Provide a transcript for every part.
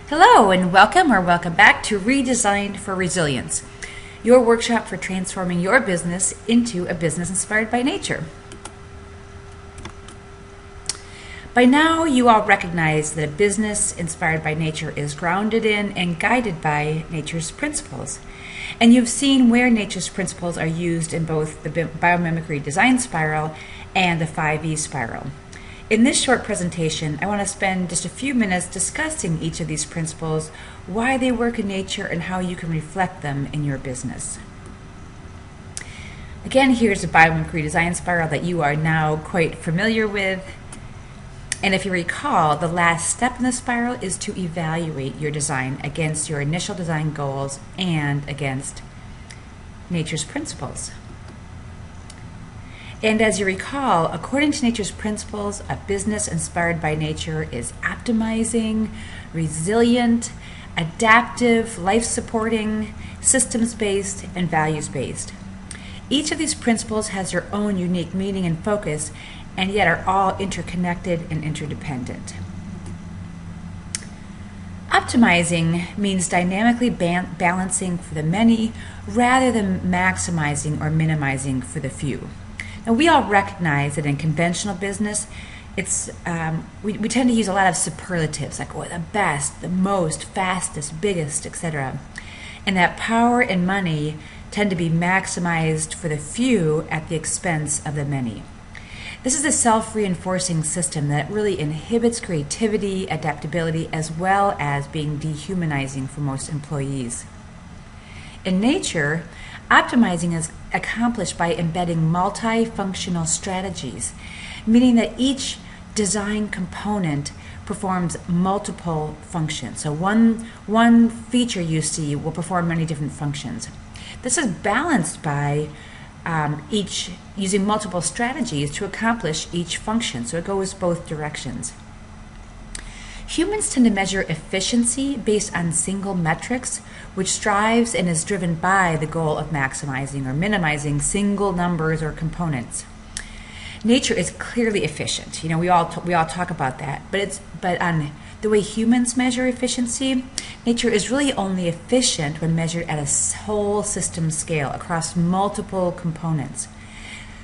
Hello and welcome back to Redesigned for Resilience, your workshop for transforming your business into a business inspired by nature. By now, you all recognize that a business inspired by nature is grounded in and guided by nature's principles. And you've seen where nature's principles are used in both the Biomimicry design spiral and the 5E spiral. In this short presentation, I want to spend just a few minutes discussing each of these principles, why they work in nature, and how you can reflect them in your business. Again, here's a Biomimicry design spiral that you are now quite familiar with. And if you recall, the last step in the spiral is to evaluate your design against your initial design goals and against nature's principles. And as you recall, according to nature's principles, a business inspired by nature is optimizing, resilient, adaptive, life-supporting, systems-based, and values-based. Each of these principles has their own unique meaning and focus, and yet are all interconnected and interdependent. Optimizing means dynamically balancing for the many rather than maximizing or minimizing for the few. Now, we all recognize that in conventional business, we tend to use a lot of superlatives, like the best, the most, fastest, biggest, etc. And that power and money tend to be maximized for the few at the expense of the many. This is a self-reinforcing system that really inhibits creativity, adaptability, as well as being dehumanizing for most employees. In nature, optimizing is accomplished by embedding multifunctional strategies, meaning that each design component performs multiple functions. So one feature you see will perform many different functions. This is balanced by each using multiple strategies to accomplish each function, so it goes both directions. Humans tend to measure efficiency based on single metrics, which strives and is driven by the goal of maximizing or minimizing single numbers or components. Nature is clearly efficient. We all talk about that, but on the way humans measure efficiency, nature is really only efficient when measured at a whole system scale across multiple components.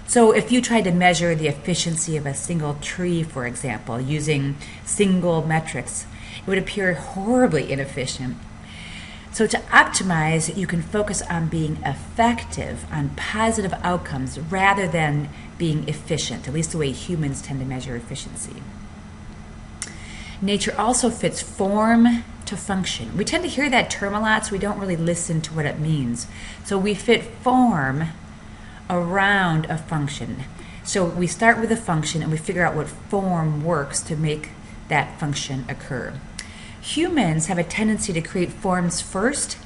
So if you tried to measure the efficiency of a single tree, for example, using single metrics, it would appear horribly inefficient. So to optimize, you can focus on being effective, on positive outcomes, rather than being efficient, at least the way humans tend to measure efficiency. Nature also fits form to function. We tend to hear that term a lot, so we don't really listen to what it means. So we fit form around a function. So we start with a function and we figure out what form works to make that function occur. Humans have a tendency to create forms first,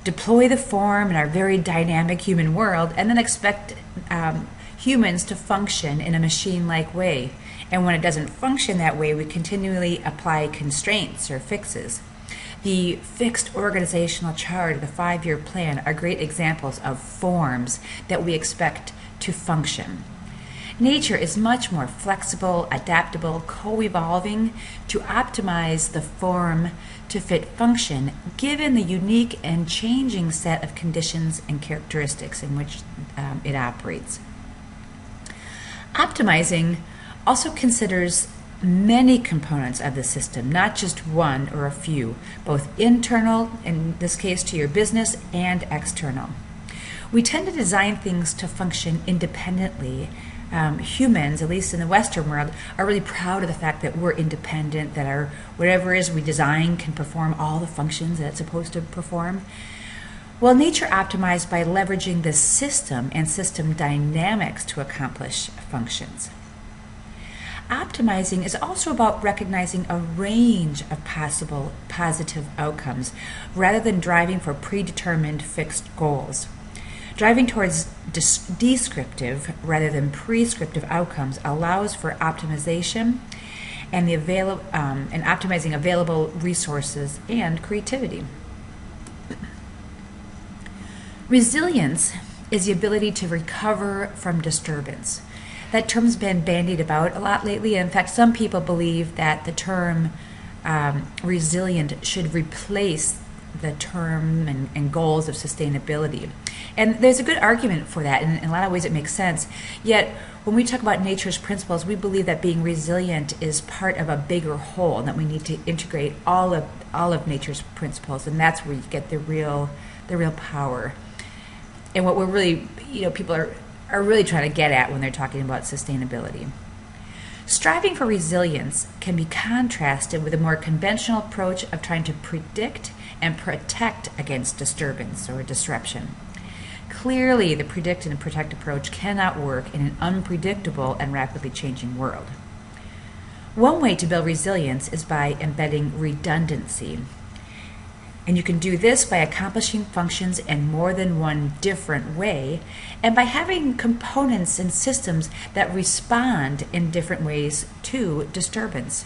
deploy the form in our very dynamic human world, and then expect humans to function in a machine-like way. And when it doesn't function that way, we continually apply constraints or fixes. The fixed organizational chart, the 5-year plan, are great examples of forms that we expect to function. Nature is much more flexible, adaptable, co-evolving to optimize the form to fit function, given the unique and changing set of conditions and characteristics in which it operates. Optimizing also considers many components of the system, not just one or a few, both internal, in this case to your business, and external. We tend to design things to function independently. Humans, at least in the Western world, are really proud of the fact that we're independent, that whatever it is we design can perform all the functions that it's supposed to perform. Well, nature optimized by leveraging the system and system dynamics to accomplish functions. Optimizing is also about recognizing a range of possible positive outcomes rather than driving for predetermined fixed goals. Driving towards descriptive rather than prescriptive outcomes allows for optimization and optimizing available resources and creativity. Resilience is the ability to recover from disturbance. That term's been bandied about a lot lately. In fact, some people believe that the term resilient should replace the term and goals of sustainability. And there's a good argument for that, and in a lot of ways it makes sense. Yet, when we talk about nature's principles, we believe that being resilient is part of a bigger whole, and that we need to integrate all of nature's principles, and that's where you get the real power. And what we're really, people are really trying to get at when they're talking about sustainability. Striving for resilience can be contrasted with a more conventional approach of trying to predict and protect against disturbance or disruption. Clearly, the predict and protect approach cannot work in an unpredictable and rapidly changing world. One way to build resilience is by embedding redundancy. And you can do this by accomplishing functions in more than one different way, and by having components and systems that respond in different ways to disturbance.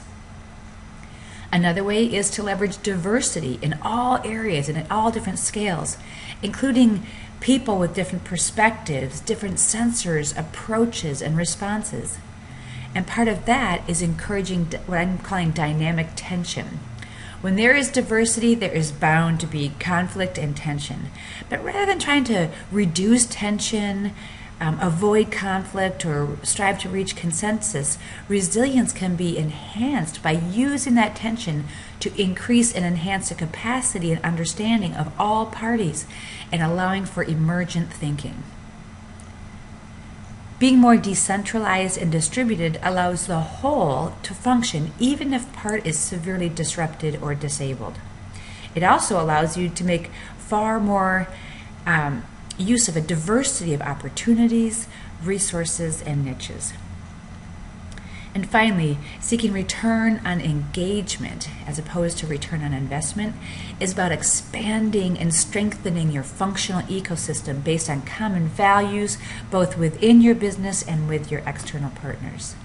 Another way is to leverage diversity in all areas and at all different scales, including people with different perspectives, different sensors, approaches, and responses. And part of that is encouraging what I'm calling dynamic tension. When there is diversity, there is bound to be conflict and tension. But rather than trying to reduce tension, avoid conflict, or strive to reach consensus, resilience can be enhanced by using that tension to increase and enhance the capacity and understanding of all parties and allowing for emergent thinking. Being more decentralized and distributed allows the whole to function even if part is severely disrupted or disabled. It also allows you to make far more use of a diversity of opportunities, resources, and niches. And finally, seeking return on engagement as opposed to return on investment is about expanding and strengthening your functional ecosystem based on common values, both within your business and with your external partners.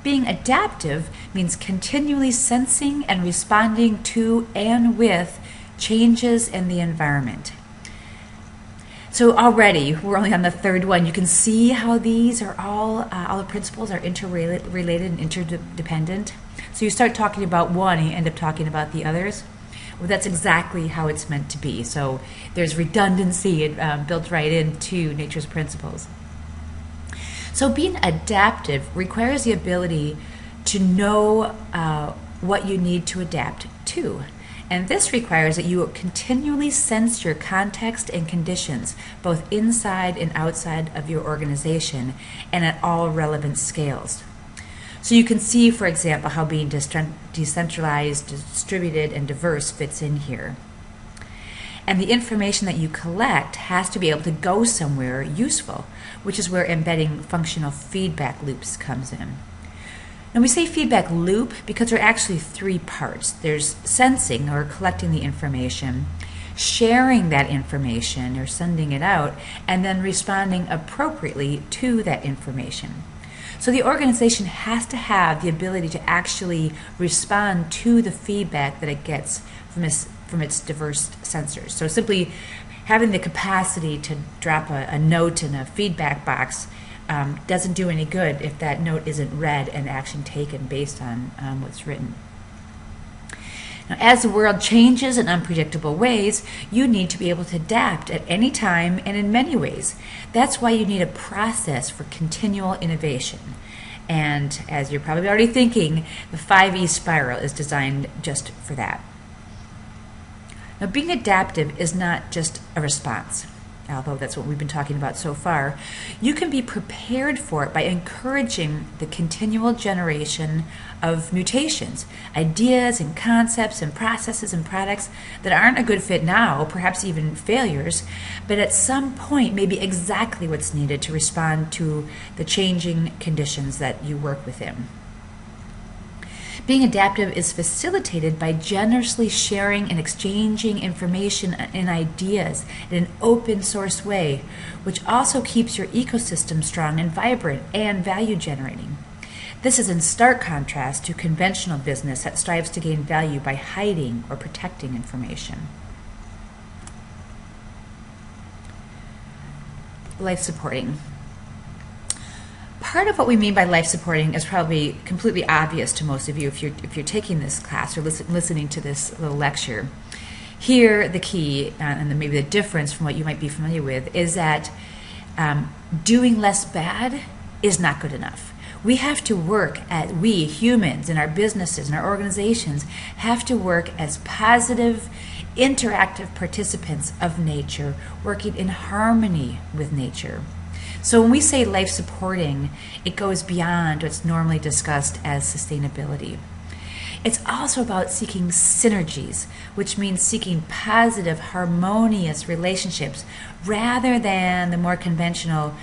Being adaptive means continually sensing and responding to and with changes in the environment. So already, we're only on the third one. You can see how these are all the principles are interrelated and interdependent. So you start talking about one and you end up talking about the others. Well, that's exactly how it's meant to be. So there's redundancy built right into nature's principles. So being adaptive requires the ability to know what you need to adapt to. And this requires that you continually sense your context and conditions, both inside and outside of your organization, and at all relevant scales. So you can see, for example, how being decentralized, distributed, and diverse fits in here. And the information that you collect has to be able to go somewhere useful, which is where embedding functional feedback loops comes in. And we say feedback loop because there are actually three parts. There's sensing or collecting the information, sharing that information or sending it out, and then responding appropriately to that information. So the organization has to have the ability to actually respond to the feedback that it gets from its diverse sensors. So simply having the capacity to drop a note in a feedback box doesn't do any good if that note isn't read and action taken based on what's written. Now, as the world changes in unpredictable ways, you need to be able to adapt at any time and in many ways. That's why you need a process for continual innovation. And as you're probably already thinking, the 5E spiral is designed just for that. Now, being adaptive is not just a response, although that's what we've been talking about so far. You can be prepared for it by encouraging the continual generation of mutations, ideas and concepts and processes and products that aren't a good fit now, perhaps even failures, but at some point may be exactly what's needed to respond to the changing conditions that you work within. Being adaptive is facilitated by generously sharing and exchanging information and ideas in an open source way, which also keeps your ecosystem strong and vibrant and value generating. This is in stark contrast to conventional business that strives to gain value by hiding or protecting information. Life supporting. part of what we mean by life supporting is probably completely obvious to most of you if you're taking this class or listening to this little lecture. Here, the key and maybe the difference from what you might be familiar with is that doing less bad is not good enough. We have to work we humans in our businesses and our organizations have to work as positive, interactive participants of nature, working in harmony with nature. So when we say life supporting, it goes beyond what's normally discussed as sustainability. It's also about seeking synergies, which means seeking positive, harmonious relationships rather than the more conventional,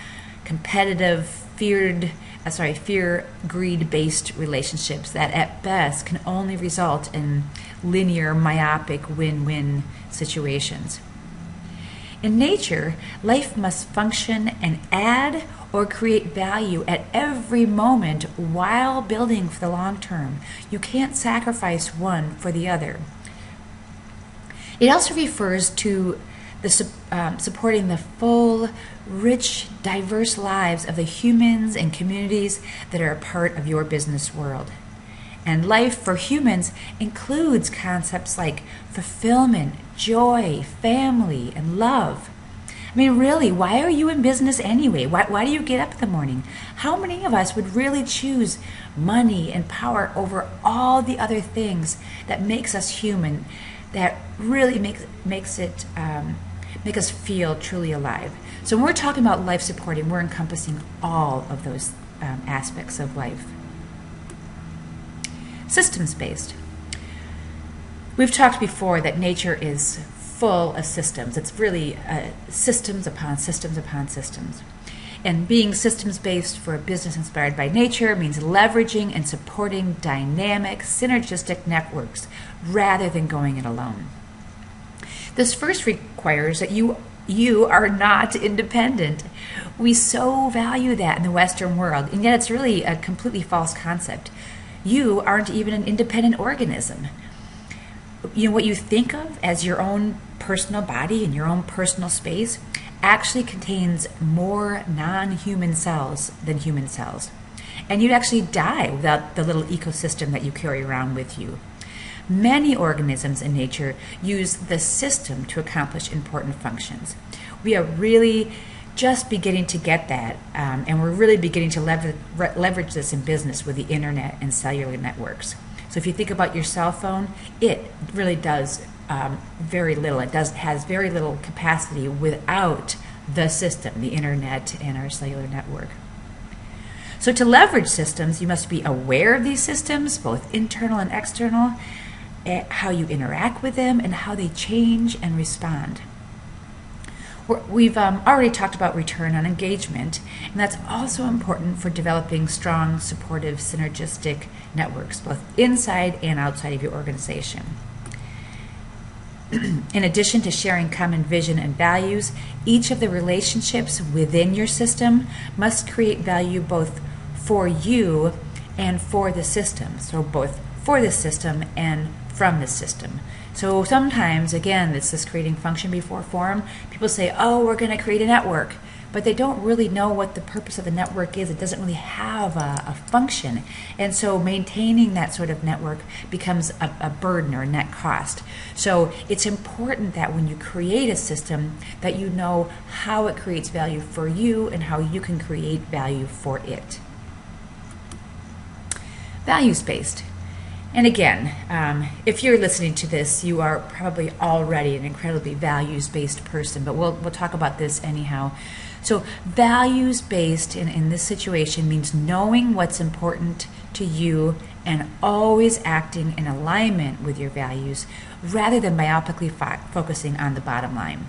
competitive, fear, greed-based relationships that at best can only result in linear, myopic win-win situations. In nature, life must function and add or create value at every moment while building for the long term. You can't sacrifice one for the other. It also refers to the supporting the full, rich, diverse lives of the humans and communities that are a part of your business world. And life for humans includes concepts like fulfillment, joy, family, and love. I mean, really, why are you in business anyway? Why do you get up in the morning? How many of us would really choose money and power over all the other things that makes us human, that really make us feel truly alive? So when we're talking about life supporting, we're encompassing all of those aspects of life. Systems-based. We've talked before that nature is full of systems. It's really systems upon systems upon systems. And being systems-based for a business inspired by nature means leveraging and supporting dynamic, synergistic networks rather than going it alone. This first requires that you are not independent. We so value that in the Western world, and yet it's really a completely false concept. You aren't even an independent organism. You know, what you think of as your own personal body and your own personal space actually contains more non-human cells than human cells. And you'd actually die without the little ecosystem that you carry around with you. Many organisms in nature use the system to accomplish important functions. We are really just beginning to get that, and we're really beginning to leverage this in business with the internet and cellular networks. So if you think about your cell phone, it really does very little. It has very little capacity without the system, the internet and our cellular network. So to leverage systems, you must be aware of these systems, both internal and external, how you interact with them, and how they change and respond. We've already talked about return on engagement, and that's also important for developing strong, supportive, synergistic networks, both inside and outside of your organization. In addition to sharing common vision and values, each of the relationships within your system must create value both for you and for the system. So both for the system and from the system. So sometimes, again, it's this creating function before form. People say, oh, we're going to create a network, but they don't really know what the purpose of the network is. It doesn't really have a function. And so maintaining that sort of network becomes a burden or a net cost. So it's important that when you create a system that you know how it creates value for you and how you can create value for it. Values-based. And again, if you're listening to this, you are probably already an incredibly values-based person, but we'll talk about this anyhow. So values-based in this situation means knowing what's important to you and always acting in alignment with your values rather than myopically focusing on the bottom line.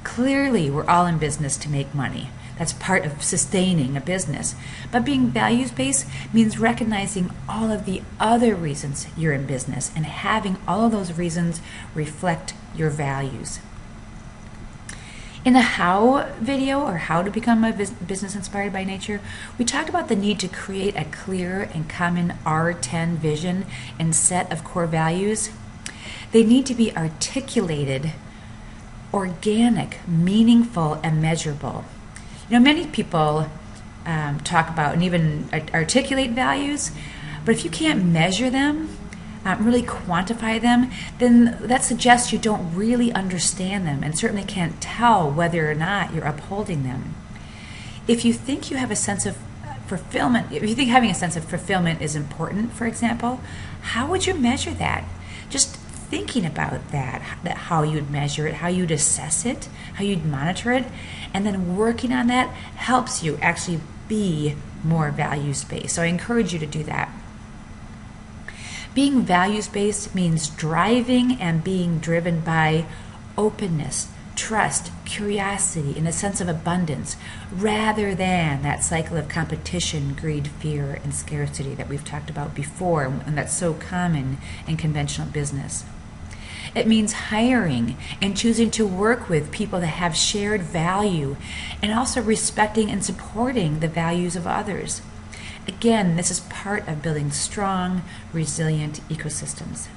Clearly, we're all in business to make money. That's part of sustaining a business. But being values-based means recognizing all of the other reasons you're in business and having all of those reasons reflect your values. In the how video, or how to become a business inspired by nature, we talked about the need to create a clear and common R10 vision and set of core values. They need to be articulated, organic, meaningful, and measurable. You know, many people talk about and even articulate values. But if you can't measure them, really quantify them, then that suggests you don't really understand them and certainly can't tell whether or not you're upholding them. If you think you have a sense of fulfillment, if you think having a sense of fulfillment is important, for example, how would you measure that? Just thinking about that how you'd measure it, how you'd assess it, how you'd monitor it, and then working on that helps you actually be more values-based. So I encourage you to do that. Being values-based means driving and being driven by openness, trust, curiosity, and a sense of abundance, rather than that cycle of competition, greed, fear, and scarcity that we've talked about before, and that's so common in conventional business. It means hiring and choosing to work with people that have shared value, and also respecting and supporting the values of others. Again, this is part of building strong, resilient ecosystems.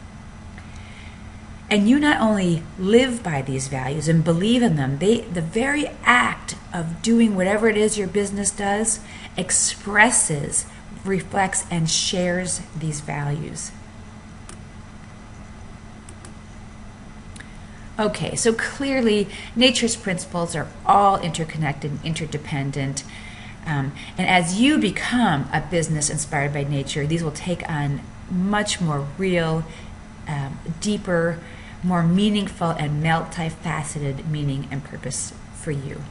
And you not only live by these values and believe in them, the very act of doing whatever it is your business does expresses, reflects, and shares these values. Okay, so clearly nature's principles are all interconnected and interdependent. And as you become a business inspired by nature, these will take on much more real, deeper, more meaningful, and multifaceted meaning and purpose for you.